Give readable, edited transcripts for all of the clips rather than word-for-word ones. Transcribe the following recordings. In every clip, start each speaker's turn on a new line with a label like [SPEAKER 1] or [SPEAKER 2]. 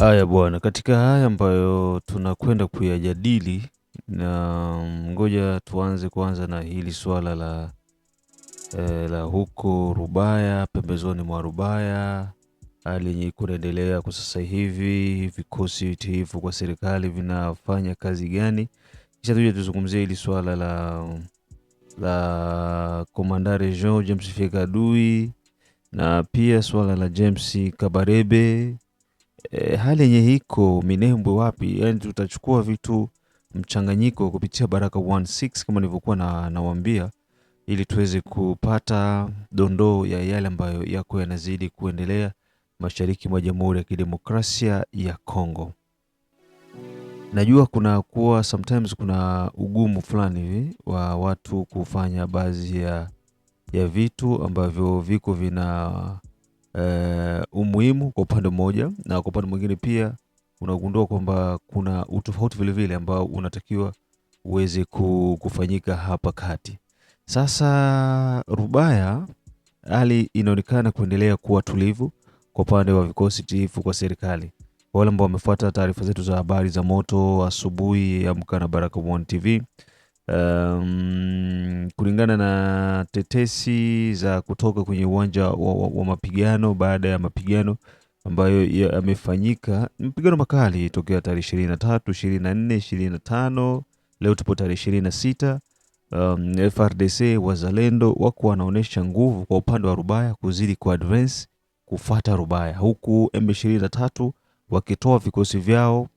[SPEAKER 1] Haya bwana, katika haya ambayo tunakwenda kuyajadili, na ngoja tuanze kwanza na hili swala la huko Rubaya, pembezoni mwa Rubaya, hali yenye kunaendelea kwa sasa hivi, vikosi tiifu kwa serikali vinafanya kazi gani? Kisha tuje tuzungumzie hili swala la Komandare Jean James Fikadui na pia swala la James Kabarebe. Hali yenye hiko Minembwe wapi, yani tutachukua vitu mchanganyiko kupitia Baraka16 kama nilivyokuwa nawaambia, ili tuweze kupata dondoo ya yale ambayo yako yanazidi kuendelea mashariki mwa Jamhuri ya Kidemokrasia ya Kongo. Najua sometimes kuna ugumu fulani hivi wa watu kufanya baadhi ya vitu ambavyo viko vina umuhimu kwa upande mmoja, na kwa upande mwingine pia unagundua kwamba kuna utofauti vile vile ambao unatakiwa uweze kufanyika hapa kati. Sasa Rubaya, hali inaonekana kuendelea kuwa tulivu kwa upande wa vikosi tiifu kwa serikali. Wale ambao wamefuata taarifa zetu za habari za moto asubuhi, amka na Baraka1 TV, kulingana na tetesi za kutoka kwenye uwanja wa mapigano, baada ya mapigano ambayo yamefanyika, mapigano makali tokea tarehe 23, 24, 25, leo tupo tarehe 26. FRDC wazalendo wako wanaonesha nguvu kwa upande wa Rubaya kuzidi kwa advance kufuata Rubaya, huku M23 wakitoa vikosi vyao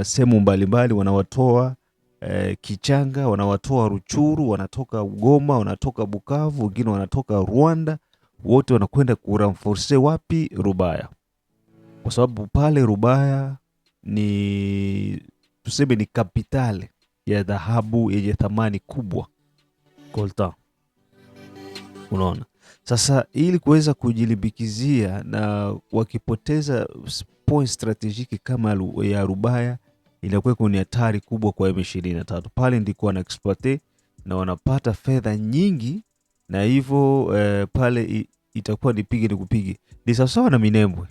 [SPEAKER 1] sehemu mbalimbali, wanawatoa Kichanga, wanawatoa Ruchuru, wanatoka Goma, wanatoka Bukavu, wengine wanatoka Rwanda, wote wanakwenda kuramforce wapi? Rubaya. Kwa sababu pale Rubaya ni tuseme ni kapitali ya dhahabu yenye thamani kubwa Kolta. Unaona? Sasa ili kuweza kujilimbikizia na wakipoteza point strategiki kama ya Rubaya, inakuwa ni hatari kubwa kwa M23. Pale ndiko wana exploit na wanapata fedha nyingi, na hivyo pale itakuwa nipige nikupige. Ni sawa na Minembwe.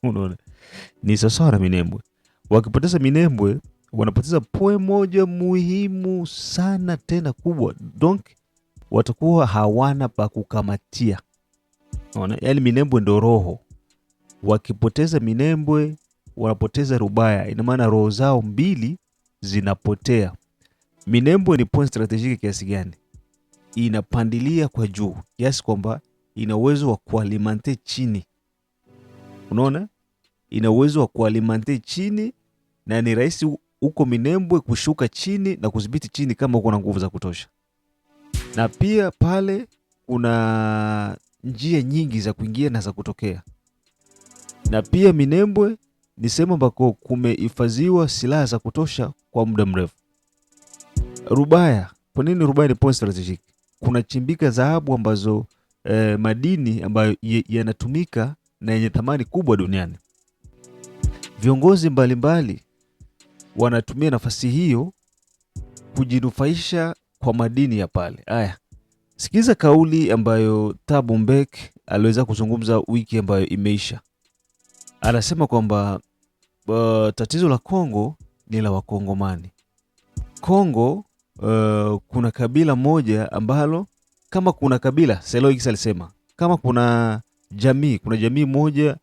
[SPEAKER 1] Unaona? Ni sawa na Minembwe. Wakipoteza Minembwe, wanapoteza point moja muhimu sana tena kubwa. Donc watakuwa hawana pa kukamatia. Unaona? Yaani Minembwe ndo roho. Wakipoteza Minembwe, wanapoteza Rubaya, ina maana roho zao mbili zinapotea. Minembwe ni point strategic kiasi gani? Inapandilia kwa juu kiasi kwamba ina uwezo wa kualimante chini. Unaona? Ina uwezo wa kualimante chini, na ni rahisi huko Minembwe kushuka chini na kudhibiti chini kama uko na nguvu za kutosha. Na pia pale kuna njia nyingi za kuingia na za kutokea. Na pia Minembwe ni sehemu ambako kumehifadhiwa silaha za kutosha kwa muda mrefu. Rubaya, kwa nini Rubaya ni point strategic? Kuna chimbika dhahabu ambazo madini ambayo yanatumika na yenye thamani kubwa duniani. Viongozi mbalimbali wanatumia nafasi hiyo kujinufaisha kwa madini ya pale. Aya, sikiza kauli ambayo Thabo Mbeki aliweza kuzungumza wiki ambayo imeisha. Anasema kwamba tatizo la Kongo ni la Wakongomani. Kongo kuna kabila moja ambalo, kama kuna kabila Seloix alisema, kama kuna jamii moja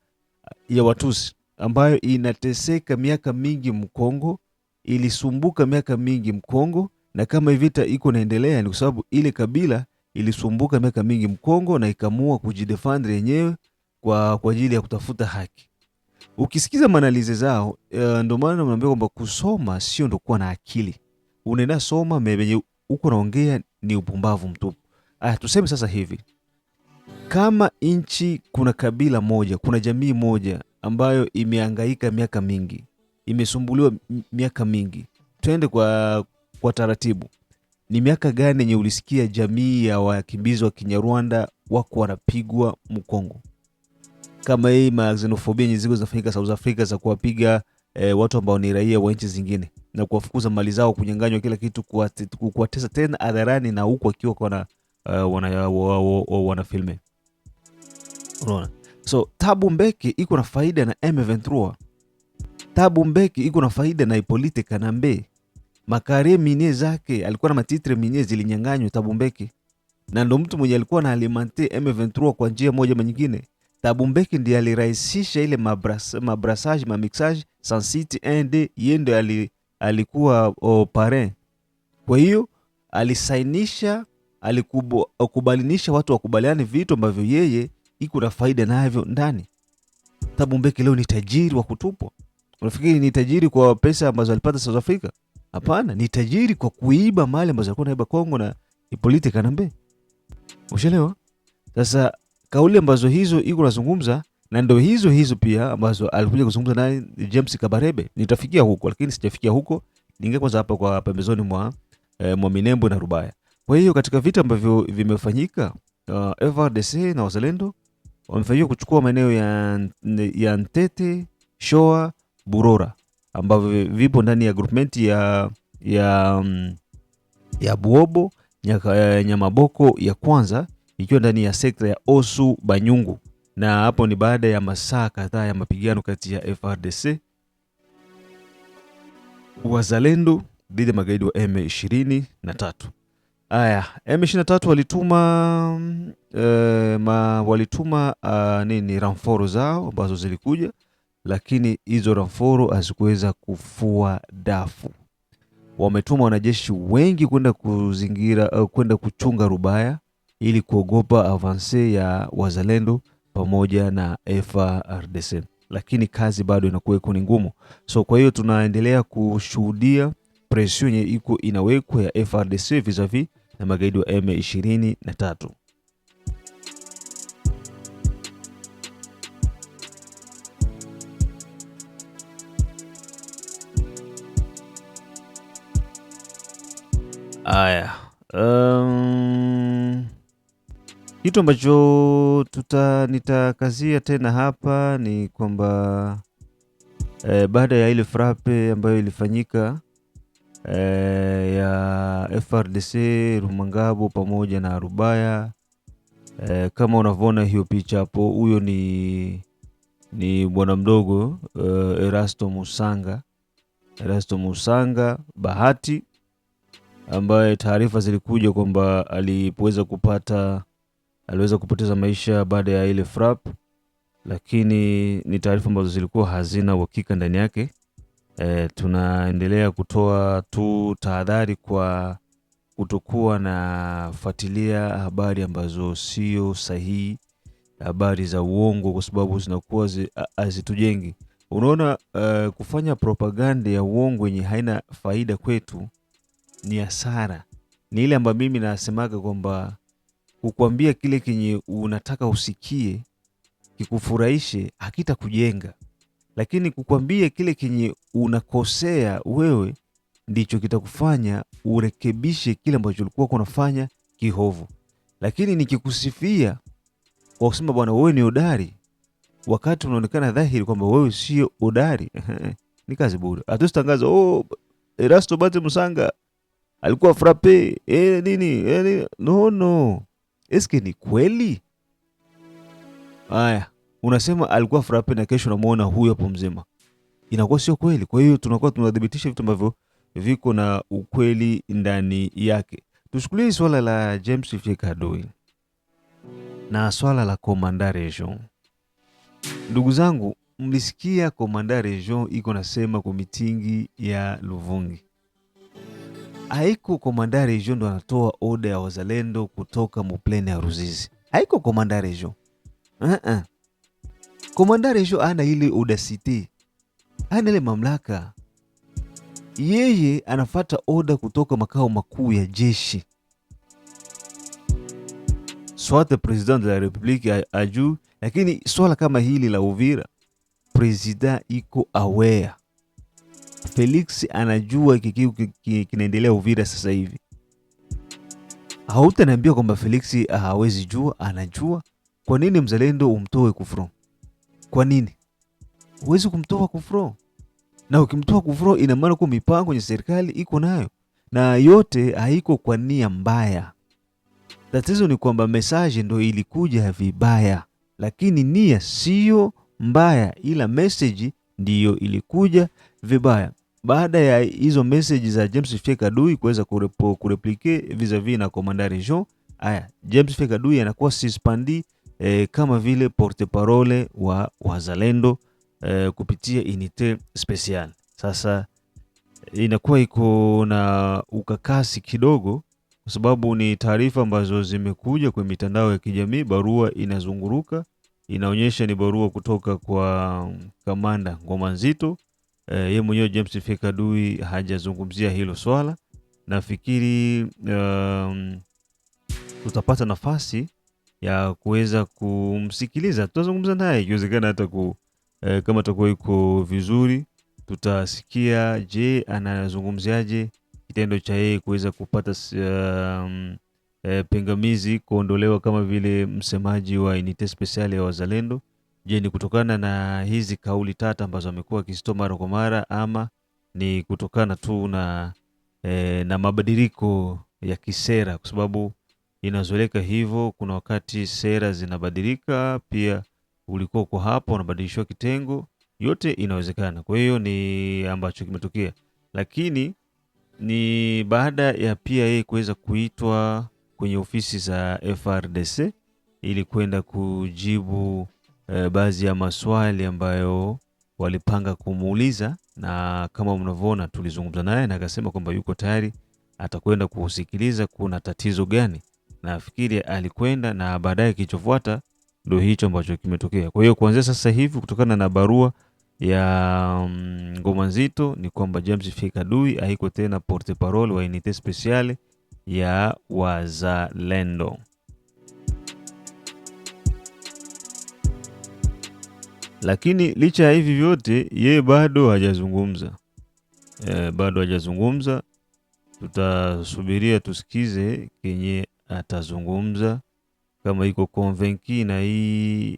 [SPEAKER 1] ya Watusi ambayo inateseka miaka mingi Mkongo, ilisumbuka miaka mingi Mkongo, na kama vita iko naendelea ni kwa sababu ile kabila ilisumbuka miaka mingi Mkongo na ikamua kujidefend yenyewe kwa ajili ya kutafuta haki. Ukisikiza manalize zao, ndio maana unaambia kwamba kusoma sio ndo kuwa na akili. Unaenda soma mwenye uko naongea ni upumbavu mtupu. Tuseme sasa hivi, kama nchi kuna kabila moja, kuna jamii moja ambayo imehangaika miaka mingi, imesumbuliwa miaka mingi, twende kwa taratibu. Ni miaka gani yenye ulisikia jamii ya wakimbizi wa Kinyarwanda wako wanapigwa Mkongo? Kama hii xenofobia nyingi zinafanyika South Africa za kuwapiga watu ambao ni raia wa nchi zingine na kuwafukuza mali zao, kunyang'anywa kila kitu, kuwatesa tena hadharani, na huko akiwa wana filme. Unaona? So Thabo Mbeki iko na faida na M23. Thabo Mbeki iko na faida na Hippolyte Kanambe. Makare minier zake alikuwa na matitre minier zilinyang'anywa Thabo Mbeki. Na ndo mtu mwenye alikuwa na alimenter M23 kwa njia moja ama nyingine. Thabo Mbeki ndiye alirahisisha ile mabrassage, mamixage sans site 1D, yeye ndiye alikuwa parrain. Kwa hiyo alisainisha, alikubalinisha watu wakubaliane vitu ambavyo yeye iko na faida navyo ndani. Thabo Mbeki leo ni tajiri wa kutupwa. Unafikiri ni tajiri kwa pesa ambazo alipata South Africa? Hapana, ni tajiri kwa kuiba mali ambazo alikuwa anaiba Kongo na Hippolyte Kanambe. Ushelewa? Sasa kauli ambazo hizo iko nazungumza, na ndio hizo pia ambazo alikuja kuzungumza naye James Kabarebe. Nitafikia huko, lakini sijafikia huko. Ninge kwanza hapa kwa pembezoni mwa Minembwe na Rubaya. Kwa hiyo katika vita ambavyo vimefanyika, FARDC na wazalendo wamefanikiwa kuchukua maeneo ya Ntete, Shoa, Burora ambavyo vipo ndani ya groupment ya Buobo, Nyamaboko ya kwanza ikiwa ndani ya sekta ya Osu Banyungu, na hapo ni baada ya masaa kadhaa ya mapigano kati ya FARDC wazalendo dhidi ya magaidi wa M23. Aya, M23 walituma ramforo zao ambazo zilikuja, lakini hizo ramforo hazikuweza kufua dafu. Wametuma wanajeshi wengi kwenda kuzingira kwenda kuchunga Rubaya ili kuogopa avance ya wazalendo pamoja na FARDC, lakini kazi bado inakuwa ni ngumu. So kwa hiyo tunaendelea kushuhudia pression yenye iko inawekwa ya FARDC vis-a-vis na magaidi wa M23. Aya, kitu ambacho nitakazia tena hapa ni kwamba baada ya ile frappe ambayo ilifanyika ya FARDC Rumangabo pamoja na Rubaya, kama unavyoona hiyo picha hapo, huyo ni bwana mdogo Erasto Musanga Bahati, ambaye taarifa zilikuja kwamba aliweza kupoteza maisha baada ya ile frappe, lakini ni taarifa ambazo zilikuwa hazina uhakika ndani yake. Tunaendelea kutoa tu tahadhari kwa kutokuwa na fuatilia habari ambazo sio sahihi, habari za uongo, kwa sababu zinakuwa hazitujengi. Unaona, kufanya propaganda ya uongo yenye haina faida kwetu ni hasara. Ni ile ambayo mimi nasemaga kwamba kukuambia kile kenye unataka usikie kikufurahishe hakitakujenga, lakini kukuambia kile kenye unakosea wewe ndicho kitakufanya urekebishe kile ambacho ulikuwa unafanya kihovu. Lakini nikikusifia kwa kusema bwana wewe ni hodari, wakati unaonekana dhahiri kwamba wewe sio hodari, ni kazi bure. Hatusitangaza Erasto Bate Musanga alikuwa frappe nini. No. Eske ni kweli? Aya, unasema alikuwa frappe na kesho unamuona huyo hapo mzima, inakuwa sio kweli. Kwa hiyo tunakuwa tunadhibitisha vitu ambavyo viko na ukweli ndani yake. Tushukulie swala la James Kadoi na swala la Komanda Region. Ndugu zangu, mlisikia Komanda Region iko nasema kwa mitingi ya Luvungi. Haiko Komanda Region ndo anatoa oda ya wazalendo kutoka muplene ya Ruzizi. Haiko Komanda Region. Komanda Region ana ile audacity, ana ile mamlaka. Yeye anafata oda kutoka makao makuu ya jeshi. Swate president de la republique aju, lakini swala kama hili la Uvira, president iko aware. Felix anajua kinaendelea Uvira sasa hivi. Hautaniambia kwamba Felix hawezi jua, anajua. Kwa nini mzalendo umtoe kufro? Kwa nini? Huwezi kumtoa kufro. Na ukimtoa kufro ina maana kwa mipango kwenye serikali iko nayo. Na yote haiko kwa nia mbaya. Tatizo ni kwamba message ndo ilikuja vibaya. lakini nia sio mbaya, ila message ndiyo ilikuja vibaya. Baada ya hizo message za James F. Kadui kuweza kureplicate vis-a-vis na Commandant Region, James F. Kadui anakuwa suspendi kama vile porte parole wa wazalendo kupitia unité special. Sasa inakuwa iko na ukakasi kidogo, kwa sababu ni taarifa ambazo zimekuja kwenye mitandao ya kijamii. Barua inazunguruka, inaonyesha ni barua kutoka kwa kamanda Ngoma Nzito. Yeye mwenyewe James F. Kadui hajazungumzia hilo swala. Nafikiri tutapata nafasi ya kuweza kumsikiliza, tutazungumza naye, ikiwezekana hata kama atakuwa yuko vizuri tutasikia, je, anazungumziaje kitendo cha yeye kuweza kupata pingamizi kuondolewa kama vile msemaji wa unité special ya wazalendo. Je, ni kutokana na hizi kauli tata ambazo amekuwa akizitoa mara kwa mara, ama ni kutokana tu na mabadiliko ya kisera? Kwa sababu inazoeleka hivyo, kuna wakati sera zinabadilika, pia ulikuwa kwa hapo unabadilishwa kitengo, yote inawezekana. Kwa hiyo ni ambacho kimetokea, lakini ni baada ya pia yeye kuweza kuitwa kwenye ofisi za FRDC ili kwenda kujibu baadhi ya maswali ambayo walipanga kumuuliza, na kama mnavyoona tulizungumza naye na akasema kwamba yuko tayari atakwenda kusikiliza kuna tatizo gani. Nafikiri alikwenda, na baadaye kilichofuata ndio hicho ambacho kimetokea. Kwa hiyo kuanzia sasa hivi, kutokana na barua ya Ngoma Nzito, ni kwamba James F. Kadui haiko tena porte parole wa unité speciale ya wazalendo. Lakini licha ya hivi vyote, yeye bado hajazungumza. Bado hajazungumza. Tutasubiria tusikize kenye atazungumza, kama iko convaincu na hii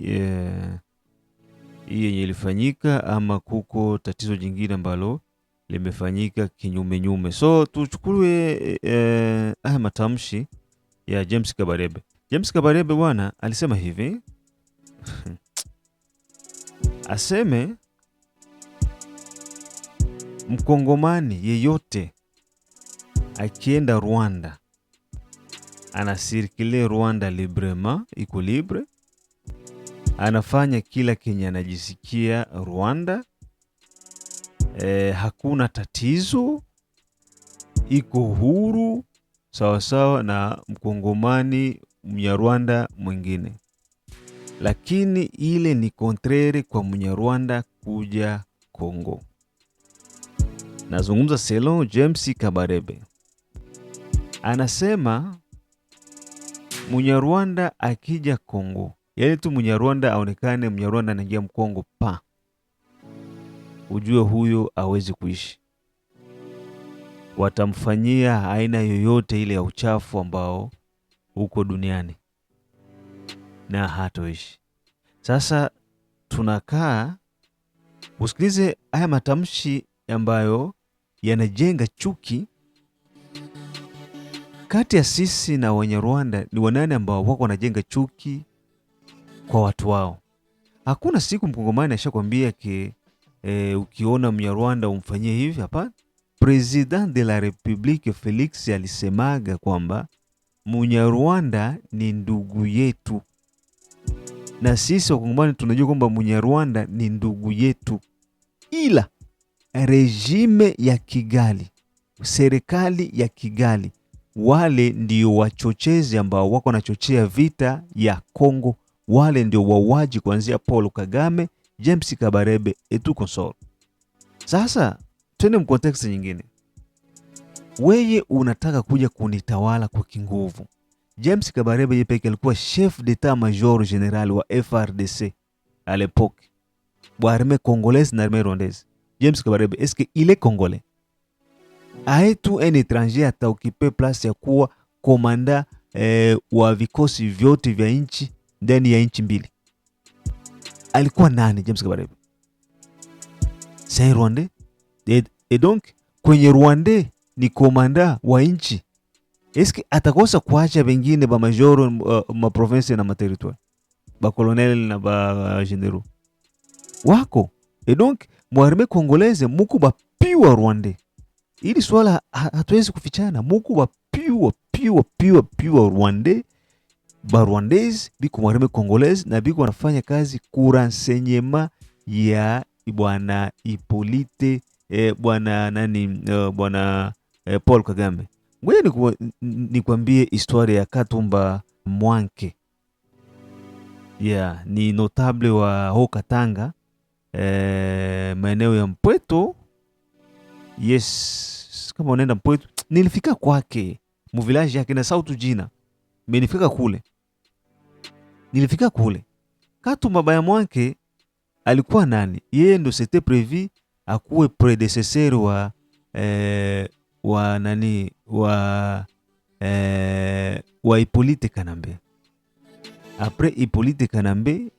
[SPEAKER 1] yenye ilifanyika, ama kuko tatizo jingine ambalo limefanyika kinyume nyume. So tuchukue matamshi ya James Kabarebe. James Kabarebe bwana alisema hivi aseme mkongomani yeyote akienda Rwanda anasirkile Rwanda librement, iko libre, anafanya kila kenye anajisikia Rwanda, hakuna tatizo, iko huru sawasawa na mkongomani mnyarwanda mwingine. Lakini ile ni kontrere kwa mnyarwanda kuja Kongo. Nazungumza selon James Kabarebe. Anasema mnyarwanda akija Kongo, yaani tu mnyarwanda aonekane mnyarwanda anaingia Mkongo ujue huyo hawezi kuishi. Watamfanyia aina yoyote ile ya uchafu ambao uko duniani na hatoishi. Sasa tunakaa usikilize haya matamshi ambayo yanajenga chuki kati ya sisi na Wanyarwanda. Ni wanani ambao wako wanajenga chuki kwa watu wao? Hakuna siku mkongomani ashakwambia ukiona Mnyarwanda umfanyie hivi. Hapana. President de la Republique Felix alisemaga kwamba Mnyarwanda ni ndugu yetu, na sisi wakongomani tunajua kwamba Mnyarwanda ni ndugu yetu, ila regime ya Kigali, serikali ya Kigali, wale ndio wachochezi ambao wako wanachochea vita ya Kongo. Wale ndio wauaji kuanzia Paul Kagame, James Kabarebe et tout consort. Sasa twende mkonteksti nyingine. Weye unataka kuja kunitawala kwa kinguvu. James Kabarebe yeye pekee alikuwa chef d'état major général wa FRDC à l'époque, wa armée congolaise na armée rwandaise. James Kabarebe, est-ce qu'il est congolais? Aetu un étranger ata occuper place ya kuwa komanda wa vikosi vyote vya nchi ndani ya nchi mbili? Alikuwa nani James Kabarebe? C'est Rwandais. Et donc kwenye Rwandais ni komanda wa nchi. Eske atakosa kuacha wengine ba majoro ma province na ma territoire? ba colonel na ba generaux wako. Et donc mwarme congolaise muko ba pure Rwandais. Ili swala hatuwezi kufichana, muko ba pure Rwandais. Ba Rwandais biko mwarme congolaise na biko wanafanya kazi kurenseignement ya bwana Hippolyte bwana nani bwana Paul Kagame. Ngoja nikwambie historia ya Katumba Mwanke. Yeah, ni notable wa ho Katanga, maeneo ya Mpweto. Yes, kama unaenda Mpweto, nilifika kwake mu village yake na sautu jina. Nilifika kule. Katumba Baya Mwanke alikuwa nani? Yeye ndo c'était prévu akuwe predecesseur wa nani wa Hippolyte Kanambe. Après Hippolyte Kanambe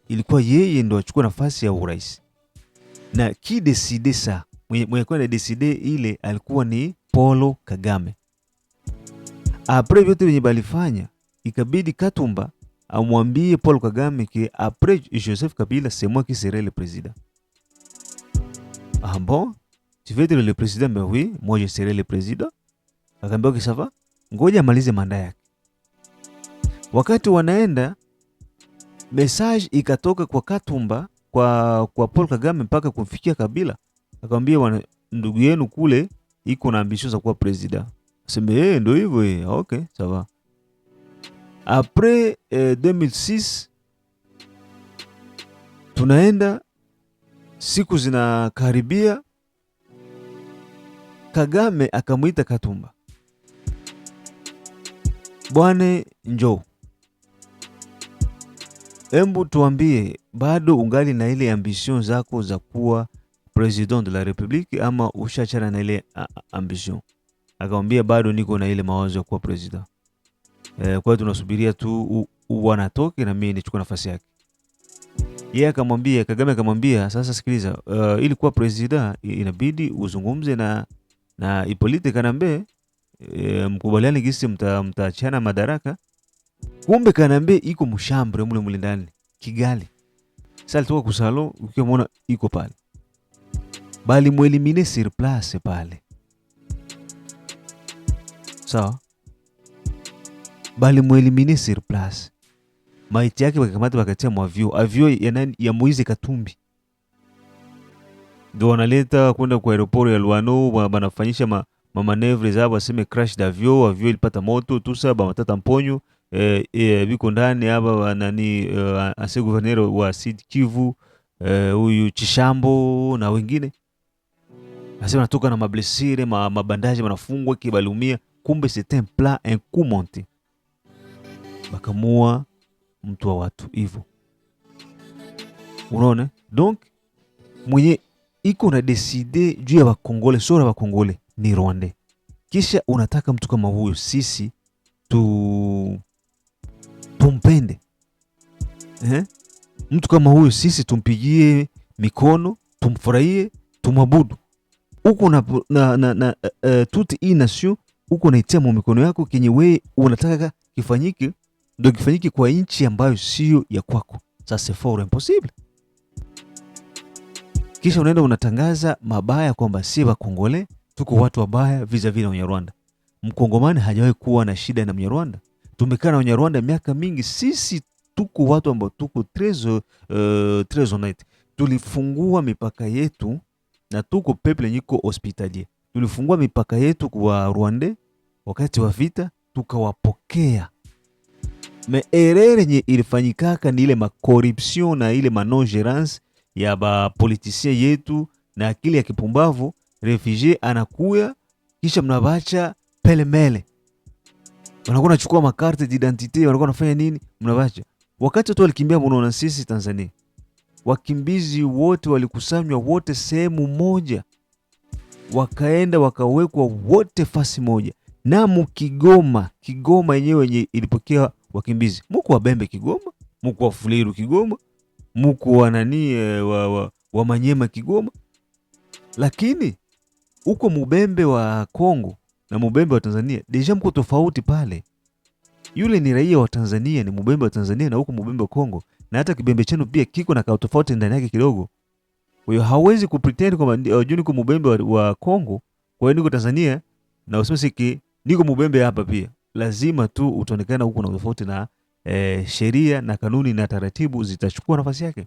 [SPEAKER 1] ilikuwa yeye ndo achukua nafasi ya urais. Na ki decide ça, mwenye kwa decide ile alikuwa ni Paul Kagame. Après vyote venye balifanya, ikabidi Katumba amwambie Paul Kagame que après Joseph Kabila c'est moi qui serai le président. Ah bon? Tu veux être le président? Ben oui, moi je serai le président. Akaambia que ça va? Ngoja amalize manda yake. Wakati wanaenda, message ikatoka kwa Katumba kwa Paul Kagame mpaka kumfikia Kabila. Akamwambia ndugu yenu kule iko na ambition za kuwa president. Aseme ndio hivyo. Okay, ça va. Après 2006 tunaenda, siku zinakaribia, Kagame akamuita Katumba. Bwana njoo, embu tuambie bado ungali na ile ambition zako za kuwa president de la Republique ama ushachana na ile ambition? Akamwambia bado niko na ile mawazo ya kuwa president. Kwa hiyo tunasubiria tu wanatoke na mimi nichukue nafasi yake. Yeye akamwambia, Kagame akamwambia, sasa sikiliza, ili kuwa president inabidi uzungumze na Hippolyte Kanambe, mkubaliane gisi mtaachana madaraka. Kumbe Kanambe iko mshambre mule ndani Kigali. Sasa alitoka kusalo, ukiona iko pale. Bali muelimine sur place pale. Sawa? Bali muelimine sur place. Maiti yake wakakamata wakatia avio ya Moise Katumbi. Ndio wanaleta kwenda kwa aeroport ya Luano, wanafanyisha manevre zao, waseme crash d'avion, avion ilipata moto, tusa bamatata mponyo. Biko ndani hapa nani ase gouverneur wa Sud Kivu, huyu Chishambo na wengine. Asema natoka na mablessure, mabandaje wanafungwa kibalumia. Kumbe c'était un plan, un coup monté. Bakamua mtu wa watu hivyo. Unaona? Donc mwenye iko na decide juu ya Bakongole, sora Bakongole ni Rwanda. Kisha unataka mtu kama huyo sisi tumpende. Mtu kama huyo sisi tumpigie mikono, tumfurahie, tumabudu. Uko na toute une nation uko naitia mu mikono yako, kenye wewe unataka kifanyike, ndio kifanyike kwa nchi ambayo sio ya kwako. Sasa c'est fort impossible. Kisha unaenda unatangaza mabaya kwamba si Bakongole tuko watu wabaya vis-a-vis na Wanyarwanda. Mkongomani hajawahi kuwa na shida na Mnyarwanda. Tumekaa na Wanyarwanda miaka mingi. Sisi tuko watu ambao tuko très honnête. Tulifungua mipaka yetu na tuko peuple nyiko hospitalier. Tulifungua mipaka yetu kwa Rwanda wakati wa vita, tukawapokea. Me erreur nye ilifanyikaka ni ile corruption na ile non-gérance ya ba politicien yetu na akili ya kipumbavu. Refugee anakuya kisha mnabacha pele mele. Wanakuwa nachukua makarte d'identité, wanakuwa nafanya nini? Mnabacha. Wakati watu walikimbia mnaona sisi Tanzania, wakimbizi wote walikusanywa wote sehemu moja. Wakaenda wakawekwa wote fasi moja. Na Kigoma yenyewe ilipokea wakimbizi. Muko wa Bembe Kigoma, muko wa Fuliru Kigoma, muko wa nani wa Manyema Kigoma. Lakini uko Mubembe wa Kongo na Mubembe wa Tanzania deja mko tofauti pale. Yule ni raia wa Tanzania, ni mbembe wa Tanzania na huko mbembe wa Kongo, na hata kibembe chenu pia kiko na tofauti ndani yake kidogo. Kwa hiyo hauwezi kupretend kwamba unajua niko mbembe wa Kongo, kwa hiyo niko Tanzania na usisiki niko mbembe hapa pia. Lazima tu utaonekana huko na tofauti, na sheria na kanuni na taratibu zitachukua nafasi yake.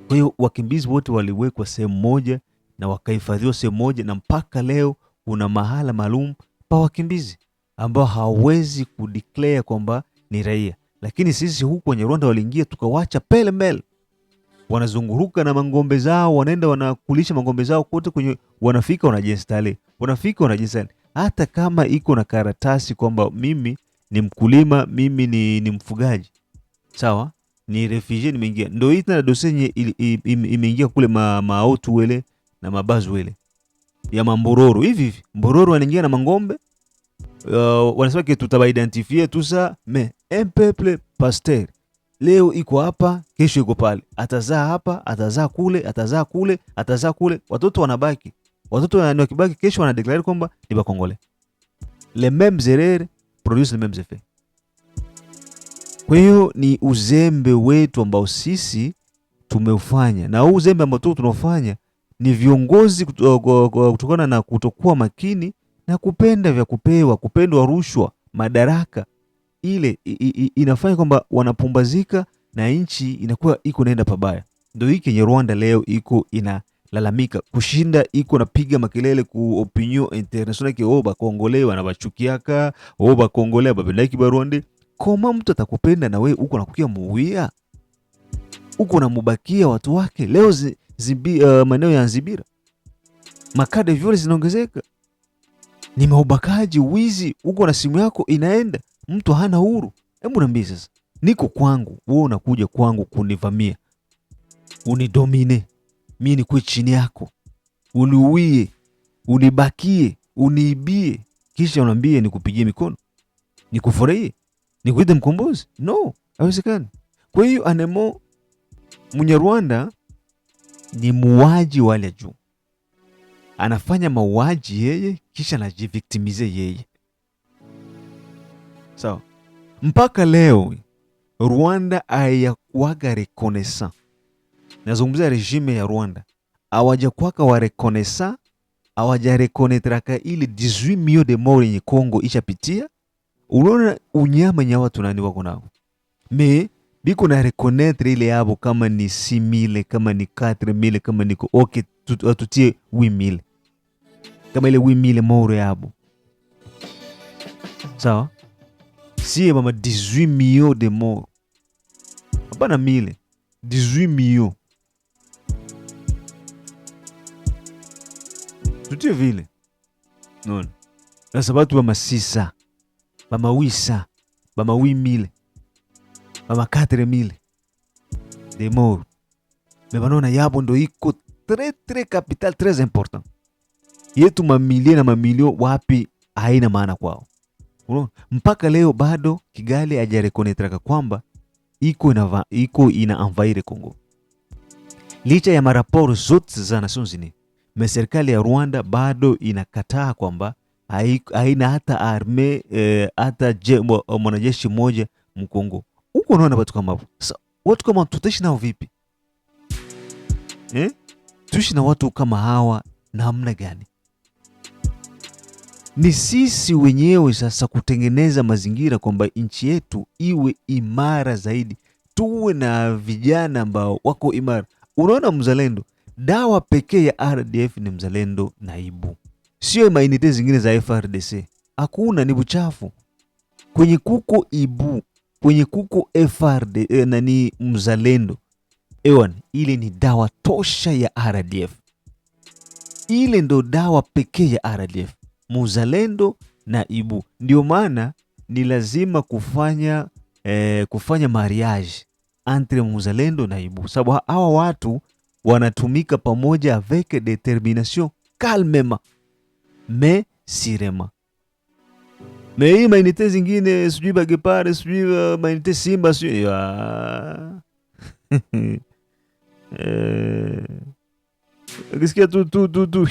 [SPEAKER 1] Kwa hiyo wakimbizi wote waliwekwa sehemu moja na wakahifadhiwa sehemu moja, na mpaka leo kuna mahala maalum pa wakimbizi ambao hawezi kudeclare kwamba ni raia. Lakini sisi huku kwenye Rwanda waliingia tukawacha pele mbele, wanazunguruka na mangombe zao, wanaenda wanakulisha mangombe zao kote kwenye, wanafika wanajiinstall, hata kama iko na karatasi kwamba mimi ni mkulima, mimi ni mfugaji, sawa, ni refugee nimeingia. Ndio hii tena dosenye imeingia kule maotu wele na mabazu wele ya mambororo hivi. Mbororo wanaingia na mangombe, wanasema ke tutaba identifier tout ça, mais un peuple pasteur leo iko hapa, kesho iko pale, atazaa hapa, atazaa kule, atazaa kule, atazaa kule, watoto wanabaki. Watoto wakibaki kesho wanadeclare kwamba ni Bakongole. Les mêmes erreurs produisent les mêmes effets. Kwa hiyo ni uzembe wetu ambao sisi tumeufanya, na huu uzembe ambao tunafanya ni viongozi kutokana na kutokuwa makini na kupenda vya kupewa, kupendwa rushwa, madaraka. Ile inafanya kwamba wanapumbazika na nchi inakuwa iko naenda pabaya. Ndio hiki yenye Rwanda leo iko inalalamika kushinda, iko napiga makelele ku opinion international ke Bakongole wanabachukiaka, Bakongole babendaki Barundi. Koma mtu atakupenda na wewe uko nakukia muwia, uko na mubakia watu wake. Leo maeneo ya Nzibira makade vile zinaongezeka, ni maubakaji, wizi, uko na simu yako inaenda, mtu hana huru. Hebu niambie sasa, niko kwangu, wewe unakuja kwangu kunivamia, unidomine, mimi nikuwe chini yako, uniuie, unibakie, uniibie, kisha unaniambia nikupigie mikono, nikufurahie, nikuite mkombozi? No, haiwezekani. Kwa hiyo anemo Munyarwanda ni muuaji wale juu, anafanya mauaji yeye kisha anajiviktimize yeye. Sawa. Mpaka leo Rwanda hayakuwaga reconnaissant. Nazungumzia regime ya Rwanda. Hawajakuwaka wa reconnaissant, hawajareconnaîtraka ile 18 millions de morts yenye Kongo ishapitia. Unaona unyama nya watu nani wako nao. Me biko na reconnaître ile yabo kama ni 6000, kama ni 4000, kama ni okay tutie 8000. Kama ile 8000 morts yabo. Sawa? Si mama 18 millions de morts. Hapana 1000. 18 millions. Tutie vile. Non. Sasa watu wa 600, mama 800, mama 8000, mama 4000 de morts. Mais banona yabo ndo iko très capital, très important. Yetu mamilioni na mamilioni wapi haina maana kwao. Unaona? Mpaka leo bado Kigali hajareconnaître kwamba iko ina envahir Kongo. Licha ya maraporo zote za Nations Unies, serikali ya Rwanda bado inakataa kwamba haina hata arme hata mwanajeshi mmoja Mkongo. Uko unaona watu kama hapo. So, watu kama tutaishi nao vipi? Tuishi na watu kama hawa namna gani? Ni sisi wenyewe sasa kutengeneza mazingira kwamba nchi yetu iwe imara zaidi. Tuwe na vijana ambao wako imara. Unaona mzalendo, dawa pekee ya RDF ni mzalendo naibu. Sio mainite zingine za FRDC. Hakuna, ni buchafu. Kwenye kuko ibu, kwenye kuko FRD na ni mzalendo. Ewan, ile ni dawa tosha ya RDF. Ile ndo dawa pekee ya RDF. Muzalendo na ibu. Ndio maana ni lazima kufanya mariage entre muzalendo na ibu, sababu hawa watu wanatumika pamoja avec détermination, calmement mais sirema. Mais hii mainite zingine sijui Bagepare, sijui mainite Simba, sijui akisikia tu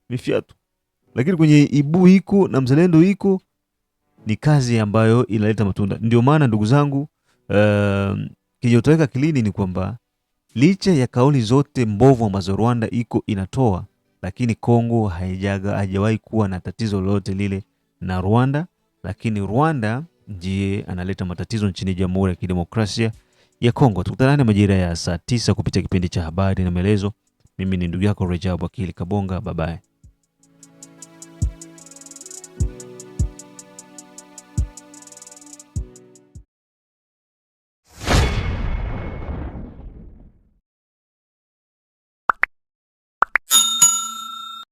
[SPEAKER 1] mifiatu. Lakini kwenye ibu iko na mzalendo iko ni kazi ambayo inaleta matunda. Ndio maana ndugu zangu, kinachotoweka akilini ni kwamba licha ya kauli zote mbovu ambazo Rwanda inatoa, lakini Kongo haijawahi kuwa na tatizo lolote lile na Rwanda, lakini Rwanda ndiye analeta matatizo nchini Jamhuri ya Kidemokrasia ya Kongo. Tukutane majira ya saa 9 kupitia kipindi cha habari na maelezo. Mimi ni ndugu yako Rajab Akili Kabonga. Bye bye.